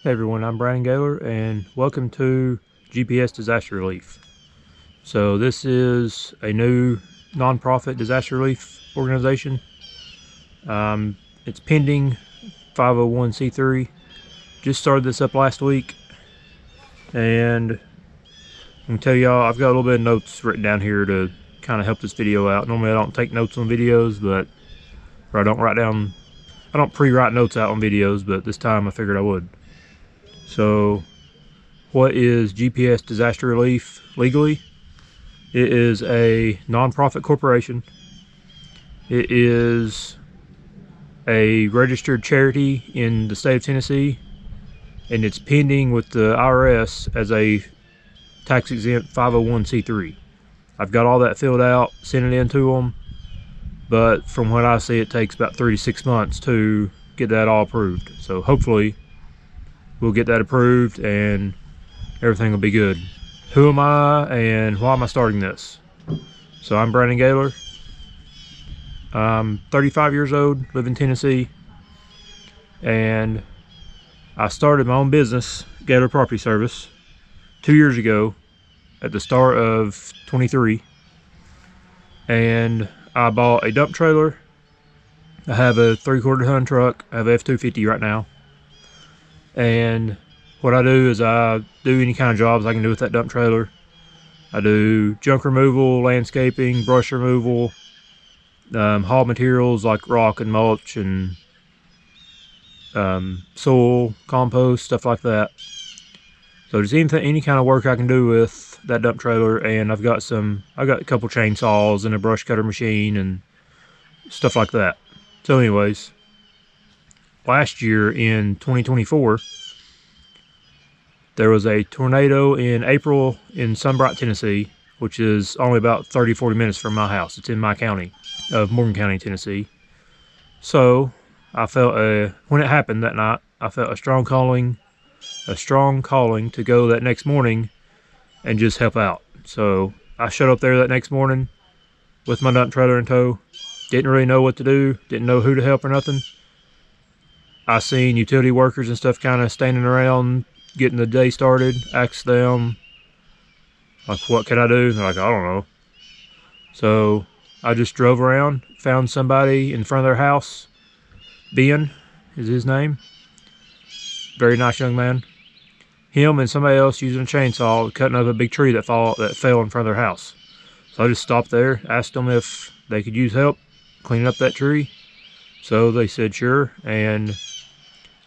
Hey everyone, I'm Gaylor and welcome to GPS Disaster Relief. So this is a new non-profit disaster relief organization. It's pending 501c3. Just started this up last week, and I'm gonna tell y'all I've got a little bit of notes written down here to kind of help this video out. Normally I don't take notes on videos, or I don't pre-write notes out on videos, but this time I figured I would. So what is GPS Disaster Relief legally? It is a non-profit corporation. It is a registered charity in the state of Tennessee, and it's pending with the IRS as a tax-exempt 501c3. I've got all that filled out, sent it in to them, but from what I see, it takes about 3 to 6 months to get that all approved. So hopefully we'll get that approved and everything will be good. Who am I and why am I starting this? So I'm Gaylor. I'm 35 years old, live in Tennessee, and I started my own business, Gaylor Property Service, 2 years ago at the start of 23. And I bought a dump trailer. I have a 3/4 ton truck. I have a F-250 right now. And what I do is I do any kind of jobs I can do with that dump trailer. I do junk removal, landscaping, brush removal, haul materials like rock and mulch and soil, compost, stuff like that. So just any kind of work I can do with that dump trailer. And I've got a couple chainsaws and a brush cutter machine and stuff like that. So anyways, last year in 2024, there was a tornado in April in Sunbright, Tennessee, which is only about 30-40 minutes from my house. It's in my county of Morgan County, Tennessee. So I felt when it happened that night, I felt a strong calling to go that next morning and just help out. So I showed up there that next morning with my dump trailer in tow. Didn't really know what to do, didn't know who to help or nothing. I seen utility workers and stuff kind of standing around getting the day started. Asked them, like, what can I do? They're like, I don't know. So I just drove around, found somebody in front of their house. Ben is his name. Very nice young man. Him and somebody else using a chainsaw cutting up a big tree that fell in front of their house. So I just stopped there, asked them if they could use help cleaning up that tree. So they said sure, and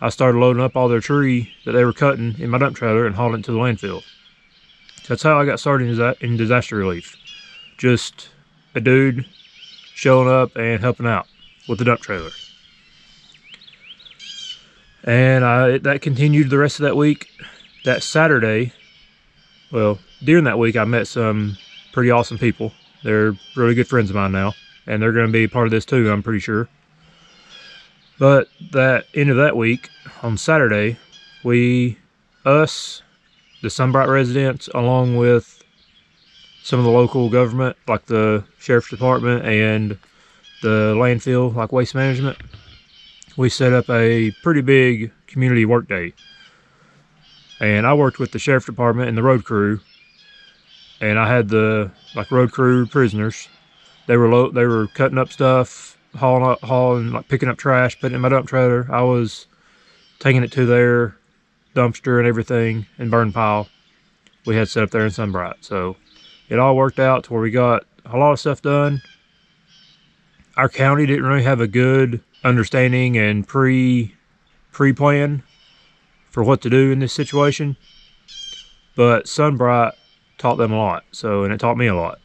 I started loading up all their tree that they were cutting in my dump trailer and hauling it to the landfill. So that's how I got started in disaster relief. Just a dude showing up and helping out with the dump trailer. And that continued the rest of that week. That Saturday, well, during that week I met some pretty awesome people. They're really good friends of mine now, and they're going to be part of this too, I'm pretty sure. But that end of that week, on Saturday, the Sunbright residents, along with some of the local government, like the sheriff's department and the landfill, like waste management, we set up a pretty big community work day. And I worked with the sheriff's department and the road crew, and I had the road crew prisoners. They were cutting up stuff, hauling, like picking up trash, putting it in my dump trailer. I was taking it to their dumpster and everything and burn pile we had set up there in Sunbright. So it all worked out to where we got a lot of stuff done. Our county didn't really have a good understanding and pre-plan for what to do in this situation, but Sunbright taught them a lot. And it taught me a lot.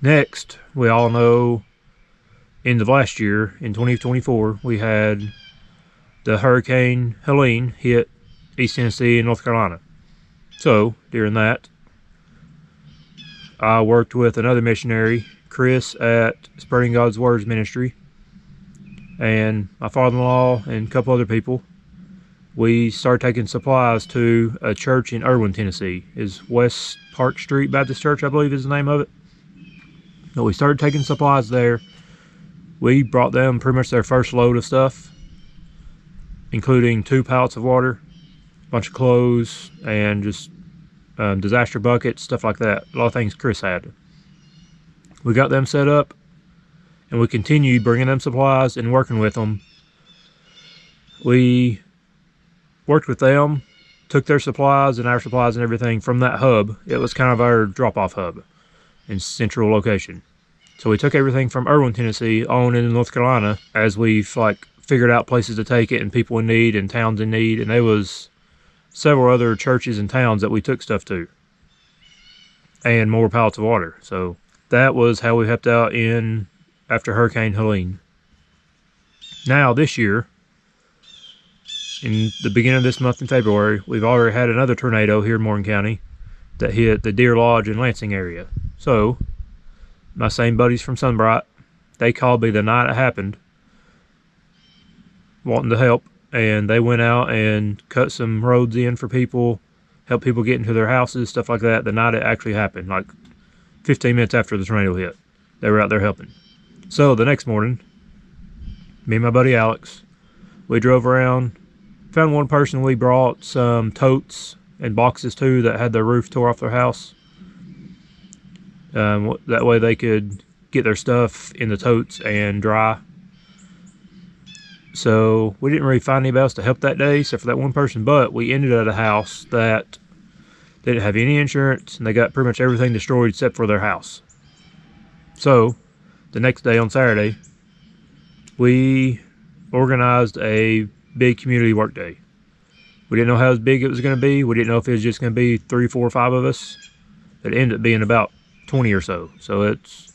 Next, we all know, end of last year, in 2024, we had the Hurricane Helene hit East Tennessee and North Carolina. So during that, I worked with another missionary, Chris, at Spreading God's Words Ministry, and my father-in-law and a couple other people. We started taking supplies to a church in Irwin, Tennessee. Is West Park Street Baptist Church, I believe is the name of it. So we started taking supplies there. We brought them pretty much their first load of stuff. including 2 pallets of water, a bunch of clothes, and just disaster buckets, stuff like that. A lot of things Chris had. We got them set up, and we continued bringing them supplies and working with them. We worked with them, took their supplies and our supplies and everything from that hub. It was kind of our drop-off hub in central location. So we took everything from Erwin, Tennessee on into North Carolina as we figured out places to take it and people in need and towns in need. And there was several other churches and towns that we took stuff to, and more pallets of water. So that was how we helped out after Hurricane Helene. Now this year, in the beginning of this month in February, we've already had another tornado here in Morgan County that hit the Deer Lodge and Lansing area. So my same buddies from Sunbright, they called me the night it happened, wanting to help, and they went out and cut some roads in for people, helped people get into their houses, stuff like that, the night it actually happened, like 15 minutes after the tornado hit. They were out there helping. So the next morning, me and my buddy Alex, we drove around, found one person. We brought some totes and boxes too that had their roof tore off their house. That way they could get their stuff in the totes and dry. So we didn't really find anybody else to help that day except for that one person, but we ended at a house that didn't have any insurance, and they got pretty much everything destroyed except for their house. So the next day on Saturday, we organized a big community work day. We didn't know how big it was going to be. We didn't know if it was just going to be 3, 4, 5 of us. It ended up being about 20 or so. So it's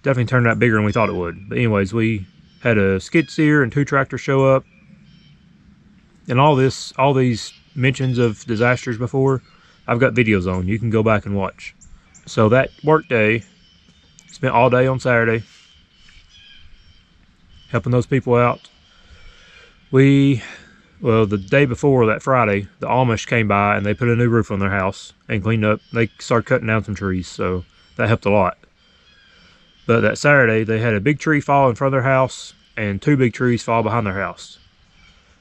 definitely turned out bigger than we thought it would. But anyways, we had a skid steer and 2 tractors show up. And all these mentions of disasters before, I've got videos on. You can go back and watch. So that work day, spent all day on Saturday helping those people out. The day before, that Friday, the Amish came by and they put a new roof on their house and cleaned up. They started cutting down some trees, so that helped a lot. But that Saturday, they had a big tree fall in front of their house and 2 big trees fall behind their house.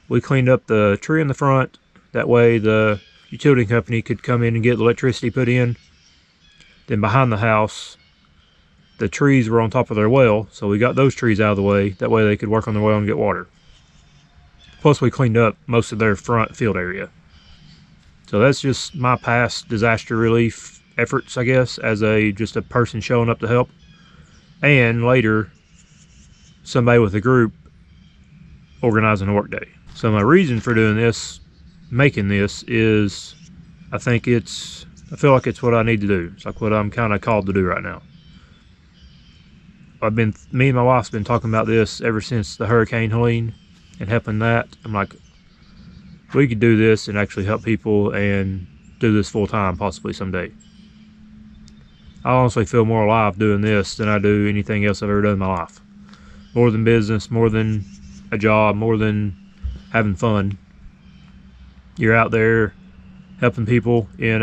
We cleaned up the tree in the front. That way the utility company could come in and get the electricity put in. Then behind the house, the trees were on top of their well, so we got those trees out of the way. That way they could work on their well and get water. Plus we cleaned up most of their front field area. So that's just my past disaster relief efforts, I guess, as just a person showing up to help. And later, somebody with a group organizing a work day. So my reason for doing this, making this, is I feel like it's what I need to do. It's like what I'm kind of called to do right now. Me and my wife's been talking about this ever since the Hurricane Helene and helping that. I'm like, we could do this and actually help people and do this full time possibly someday. I honestly feel more alive doing this than I do anything else I've ever done in my life. More than business, more than a job, more than having fun. You're out there helping people in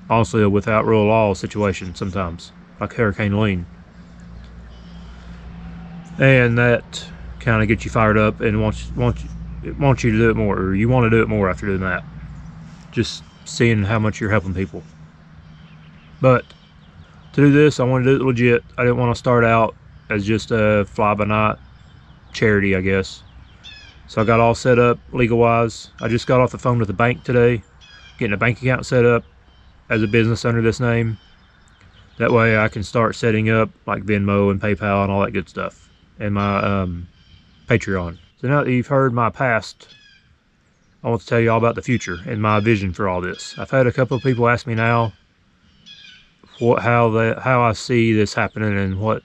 honestly a without rule of law situation sometimes, like Hurricane Helene. And that kind of gets you fired up and wants you to do it more, or you want to do it more after doing that. Just seeing how much you're helping people. But to do this, I want to do it legit. I didn't want to start out as just a fly-by-night charity, I guess. So I got all set up legal-wise. I just got off the phone with the bank today, getting a bank account set up as a business under this name. That way I can start setting up like Venmo and PayPal and all that good stuff, and my Patreon. So now that you've heard my past, I want to tell you all about the future and my vision for all this. I've had a couple of people ask me now how I see this happening and what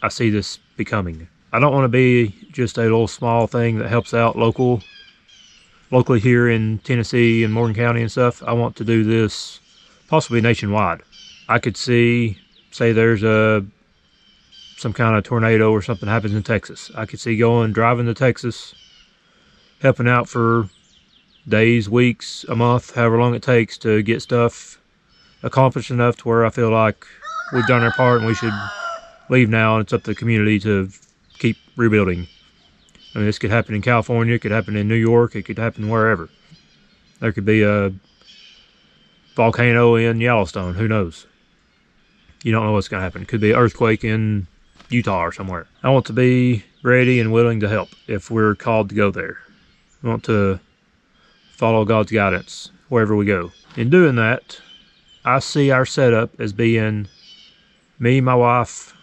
I see this becoming. I don't want to be just a little small thing that helps out locally here in Tennessee and Morgan County and stuff. I want to do this possibly nationwide. I could say there's some kind of tornado or something happens in Texas. I could see driving to Texas, helping out for days, weeks, a month, however long it takes to get stuff accomplished enough to where I feel like we've done our part and we should leave now, and it's up to the community to keep rebuilding. I mean, this could happen in California, it could happen in New York, it could happen wherever. There could be a volcano in Yellowstone, who knows? You don't know what's going to happen. It could be an earthquake in Utah or somewhere. I want to be ready and willing to help if we're called to go there. I want to follow God's guidance wherever we go. In doing that, I see our setup as being me, my wife.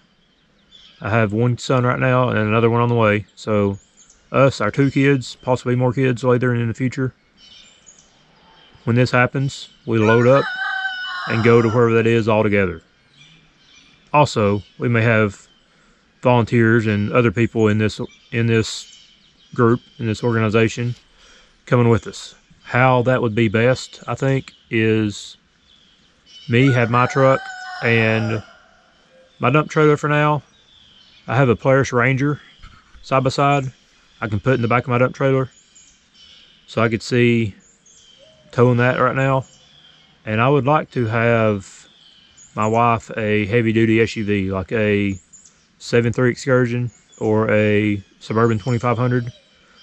I have one son right now and another one on the way. So us, our 2 kids, possibly more kids later in the future. When this happens, we load up and go to wherever that is all together. Also, we may have volunteers and other people in this group, in this organization, coming with us. How that would be best, I think, is me have my truck and my dump trailer for now. I have a Polaris Ranger side by side I can put in the back of my dump trailer, so I could see towing that right now. And I would like to have my wife a heavy duty SUV, like a 7.3 Excursion or a Suburban 2500,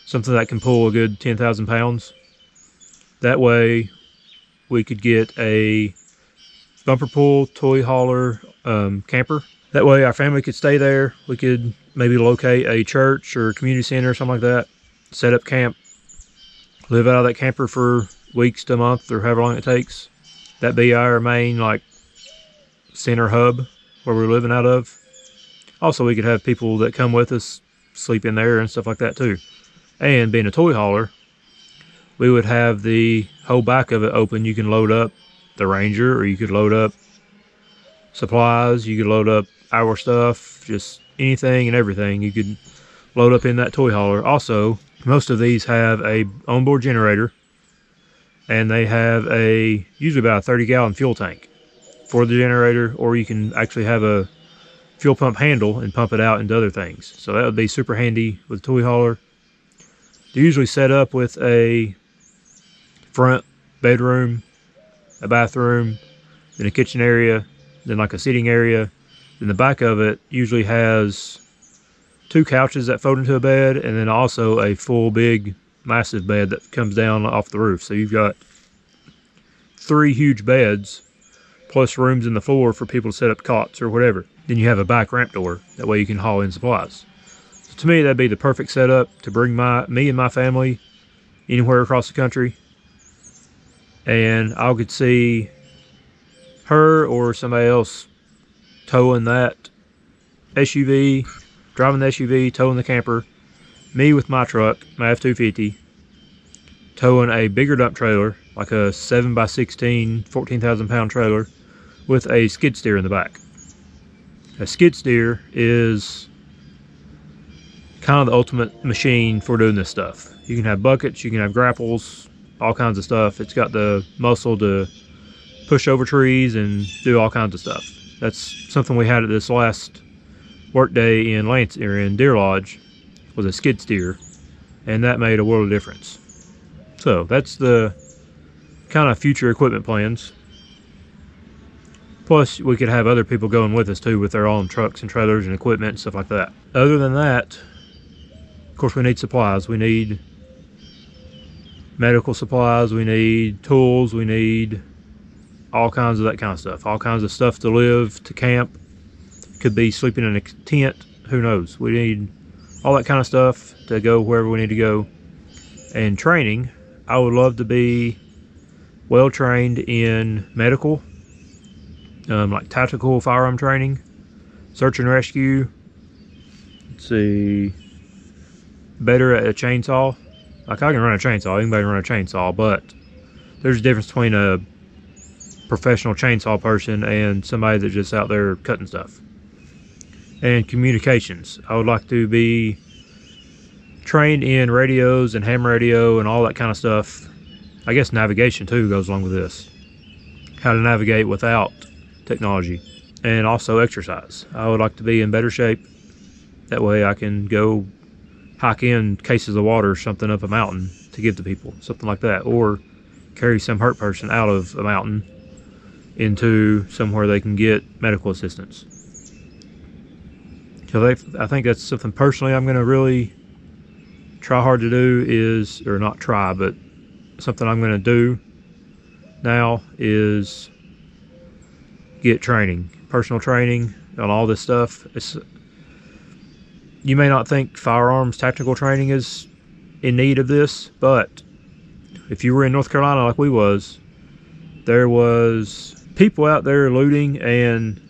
something that can pull a good 10,000 pounds. That way we could get a bumper pull, toy hauler camper. That way our family could stay there. We could maybe locate a church or community center or something like that, set up camp, live out of that camper for weeks to a month or however long it takes. That be our main like center hub where we're living out of. Also, we could have people that come with us sleep in there and stuff like that too. And being a toy hauler, we would have the whole back of it open. You can load up the Ranger, or you could load up supplies, you could load up our stuff, just anything and everything you could load up in that toy hauler. Also, most of these have a onboard generator, and they have a usually about a 30-gallon fuel tank for the generator, or you can actually have a fuel pump handle and pump it out into other things. So that would be super handy with a toy hauler. They're usually set up with a front bedroom, a bathroom, then a kitchen area, then like a seating area. Then the back of it usually has 2 couches that fold into a bed, and then also a full big massive bed that comes down off the roof. So you've got 3 huge beds plus rooms in the floor for people to set up cots or whatever. Then you have a back ramp door, that way you can haul in supplies. So to me, that'd be the perfect setup to bring me and my family anywhere across the country. And I could see her or somebody else towing that SUV, driving the SUV, towing the camper, me with my truck, my F-250, towing a bigger dump trailer, like a 7x16, 14,000 pound trailer with a skid steer in the back. A skid steer is kind of the ultimate machine for doing this stuff. You can have buckets, you can have grapples, all kinds of stuff. It's got the muscle to push over trees and do all kinds of stuff. That's something we had at this last work day in Deer Lodge, was a skid steer, and that made a world of difference. So that's the kind of future equipment plans. Plus, we could have other people going with us too with their own trucks and trailers and equipment and stuff like that. Other than that, of course, we need supplies. We need medical supplies, we need tools, we need all kinds of that kind of stuff. All kinds of stuff to live, to camp. Could be sleeping in a tent, who knows. We need all that kind of stuff to go wherever we need to go. And training, I would love to be well trained in medical, like tactical firearm training, search and rescue. Let's see, better at a chainsaw. Like, I can run a chainsaw, anybody can run a chainsaw, but there's a difference between a professional chainsaw person and somebody that's just out there cutting stuff. And communications, I would like to be trained in radios and ham radio and all that kind of stuff. I guess navigation too goes along with this. How to navigate without technology. And also exercise. I would like to be in better shape. That way I can go hike in cases of water or something up a mountain to give to people, something like that. Or carry some hurt person out of a mountain into somewhere they can get medical assistance. So I think that's something personally I'm going to really try hard to do is, or not try, but something I'm going to do now is get training, personal training on all this stuff. You may not think firearms tactical training is in need of this, but if you were in North Carolina like we was, there was people out there looting, and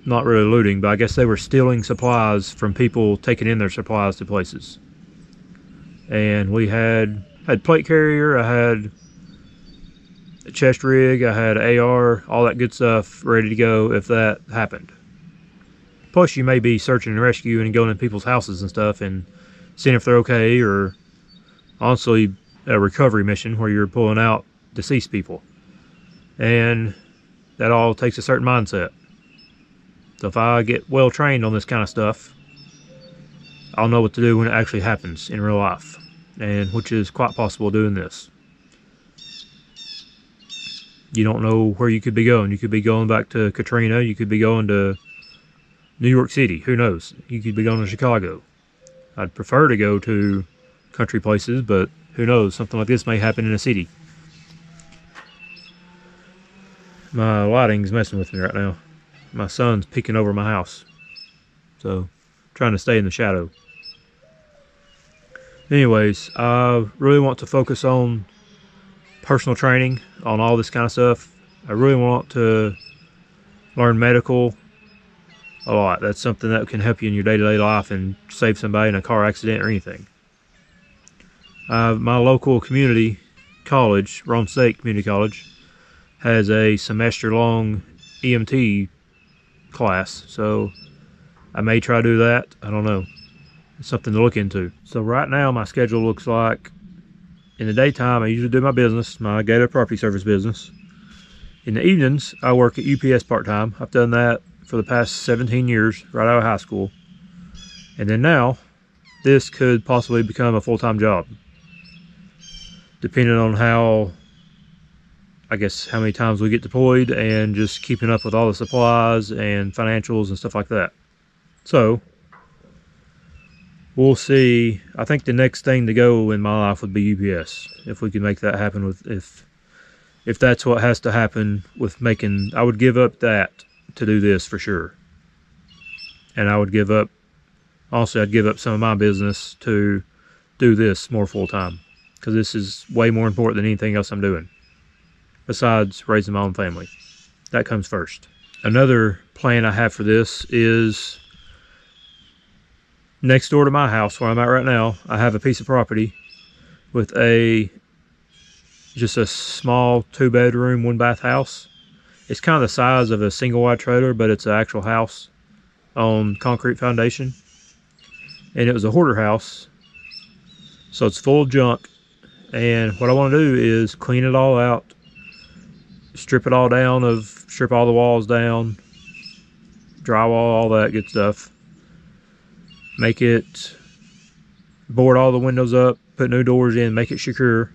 not really looting, but I guess they were stealing supplies from people taking in their supplies to places. And we had plate carrier, I had a chest rig, I had AR, all that good stuff ready to go if that happened. Plus, you may be searching and rescuing and going in people's houses and stuff and seeing if they're okay, or honestly, a recovery mission where you're pulling out deceased people. And that all takes a certain mindset. So if I get well trained on this kind of stuff, I'll know what to do when it actually happens in real life, and which is quite possible doing this. You don't know where you could be going. You could be going back to Katrina. You could be going to New York City. Who knows? You could be going to Chicago. I'd prefer to go to country places, but who knows? Something like this may happen in a city. My lighting's messing with me right now. My sun's peeking over my house, so trying to stay in the shadow. Anyways, I really want to focus on personal training on all this kind of stuff. I really want to learn medical a lot. That's something that can help you in your day-to-day life and save somebody in a car accident or anything. My local community college, Rome State Community College, has a semester-long EMT class, so I may try to do that. I don't know. It's something to look into. So right now my schedule looks like, in the daytime I usually do my business, my Gaylor property service business. In the evenings I work at UPS part-time. I've done that for the past 17 years, right out of high school. And then now, this could possibly become a full-time job, depending on how many times we get deployed and just keeping up with all the supplies and financials and stuff like that. So, we'll see. I think the next thing to go in my life would be UPS, if we can make that happen. If that's what has to happen with making, I would give up that to do this for sure. And I would give up, also I'd give up some of my business to do this more full-time, because this is way more important than anything else I'm doing, besides raising my own family. That comes first. Another plan I have for this is, next door to my house where I'm at right now, I have a piece of property with just a small 2-bedroom, 1-bath house. It's kind of the size of a single wide trailer, but it's an actual house on concrete foundation. And it was a hoarder house, so it's full of junk. And what I want to do is clean it all out, strip it all down, strip all the walls down, drywall, all that good stuff. Make it, board all the windows up, put new doors in, make it secure,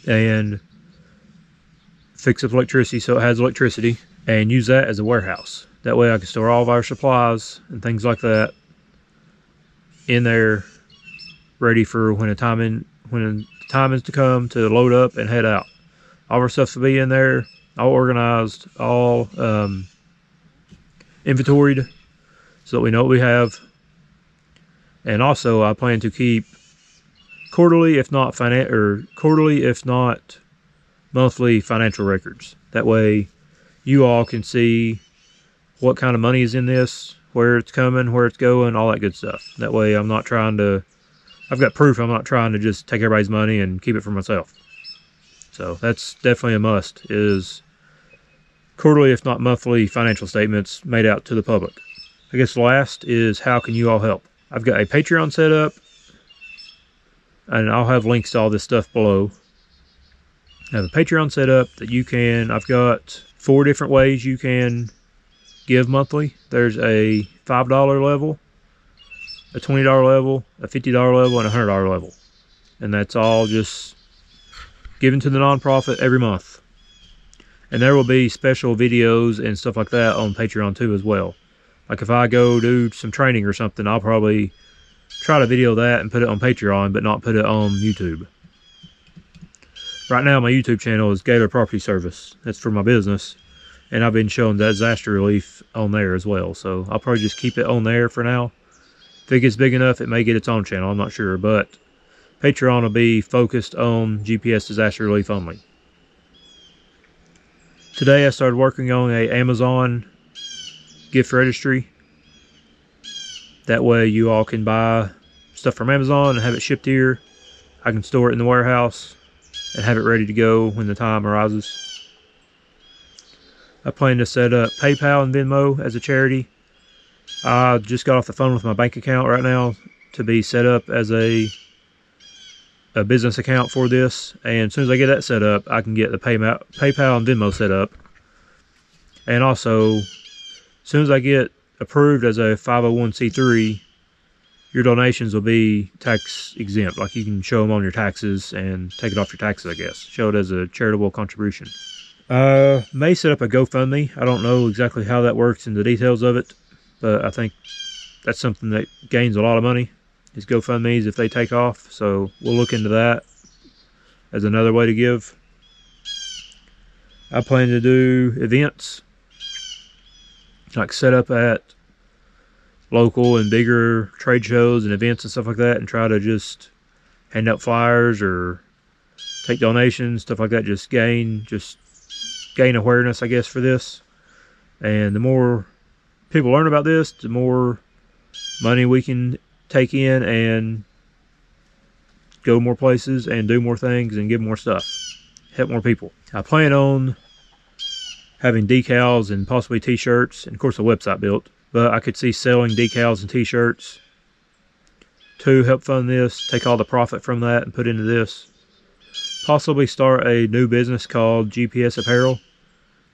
and fix up electricity so it has electricity, and use that as a warehouse. That way I can store all of our supplies and things like that in there, ready for when the time is to come to load up and head out. All our stuff will be in there, all organized, all inventoried, so that we know what we have. And also I plan to keep quarterly, if not monthly financial records. That way you all can see what kind of money is in this, where it's coming, where it's going, all that good stuff. That way I've got proof. I'm not trying to just take everybody's money and keep it for myself. So that's definitely a must, is quarterly, if not monthly, financial statements made out to the public. I guess last is, how can you all help? I've got a Patreon set up, and I'll have links to all this stuff below. I have a Patreon set up that you can, I've got 4 different ways you can give monthly. There's a $5 level, a $20 level, a $50 level, and a $100 level. And that's all just given to the nonprofit every month. And there will be special videos and stuff like that on Patreon too as well. Like if I go do some training or something, I'll probably try to video that and put it on Patreon, but not put it on YouTube. Right now, my YouTube channel is Gaylor Property Service. That's for my business. And I've been showing disaster relief on there as well. So I'll probably just keep it on there for now. If it gets big enough, it may get its own channel. I'm not sure. But Patreon will be focused on GPS disaster relief only. Today, I started working on a Amazon gift registry. That way, you all can buy stuff from Amazon and have it shipped here. I can store it in the warehouse and have it ready to go when the time arises. I plan to set up PayPal and Venmo as a charity. I just got off the phone with my bank account right now to be set up as a business account for this. And as soon as I get that set up, I can get the PayPal and Venmo set up. And also, as soon as I get approved as a 501c3, your donations will be tax exempt. Like, you can show them on your taxes and take it off your taxes, I guess. Show it as a charitable contribution. May set up a GoFundMe. I don't know exactly how that works and the details of it, but I think that's something that gains a lot of money, is GoFundMes if they take off. So we'll look into that as another way to give. I plan to do events, like set up at local and bigger trade shows and events and stuff like that, and try to just hand out flyers or take donations, stuff like that. Just gain awareness, I guess, for this. And the more people learn about this, the more money we can take in and go more places and do more things and give more stuff, help more people. I plan on having decals and possibly t-shirts, and of course a website built. But I could see selling decals and t-shirts to help fund this, take all the profit from that and put into this. Possibly start a new business called GPS Apparel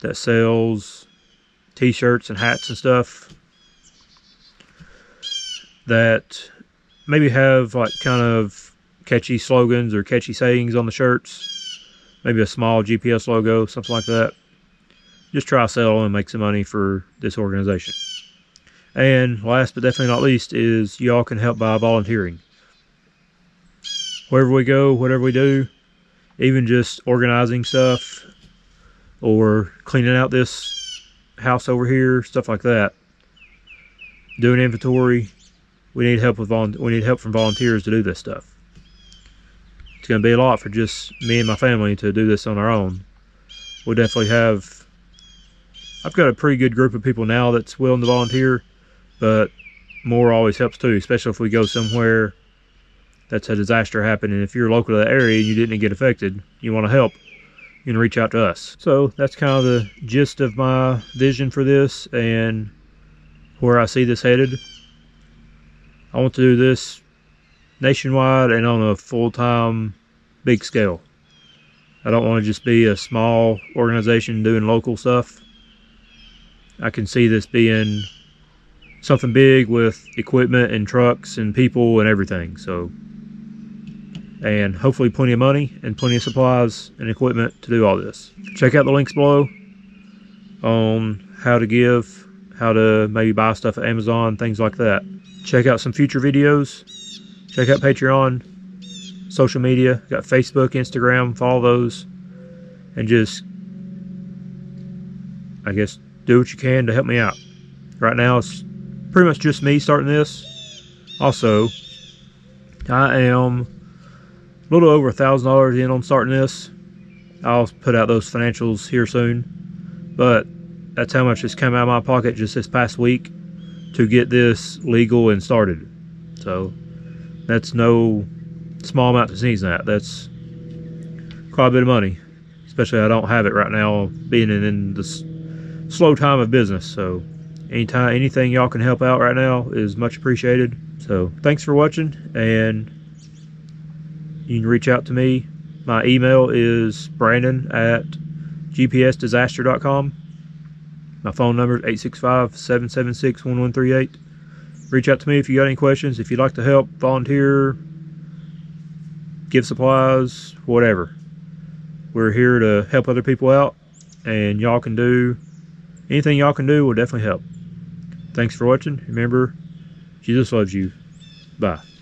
that sells t-shirts and hats and stuff that maybe have like kind of catchy slogans or catchy sayings on the shirts. Maybe a small GPS logo, something like that. Just try to sell and make some money for this organization. And last but definitely not least is y'all can help by volunteering. Wherever we go, whatever we do, even just organizing stuff or cleaning out this house over here, stuff like that. Doing inventory. We need help from volunteers to do this stuff. It's going to be a lot for just me and my family to do this on our own. We'll definitely I've got a pretty good group of people now that's willing to volunteer. But more always helps too, especially if we go somewhere that's a disaster happened. And if you're local to the area and you didn't get affected, you want to help, you can reach out to us. So that's kind of the gist of my vision for this and where I see this headed. I want to do this nationwide and on a full-time, big scale. I don't want to just be a small organization doing local stuff. I can see this being something big with equipment and trucks and people and everything. So, and hopefully plenty of money and plenty of supplies and equipment to do all this. Check out the links below on how to give, how to maybe buy stuff at Amazon, things like that. Check out some future videos. Check out Patreon, social media. Got Facebook, Instagram, follow those. And just, I guess, do what you can to help me out. Right now it's pretty much just me starting this. Also, I am a little over $1,000 in on starting this. I'll put out those financials here soon, but that's how much has come out of my pocket just this past week to get this legal and started. So that's no small amount to sneeze at. That's quite a bit of money, especially I don't have it right now being in this slow time of business. So anything y'all can help out right now is much appreciated. So thanks for watching, and you can reach out to me. My email is brandon@gpsdisaster.com. My phone number is 865-776-1138. Reach out to me if you got any questions. If you'd like to help, volunteer, give supplies, whatever. We're here to help other people out, and y'all can do anything y'all can do will definitely help. Thanks for watching. Remember, Jesus loves you. Bye.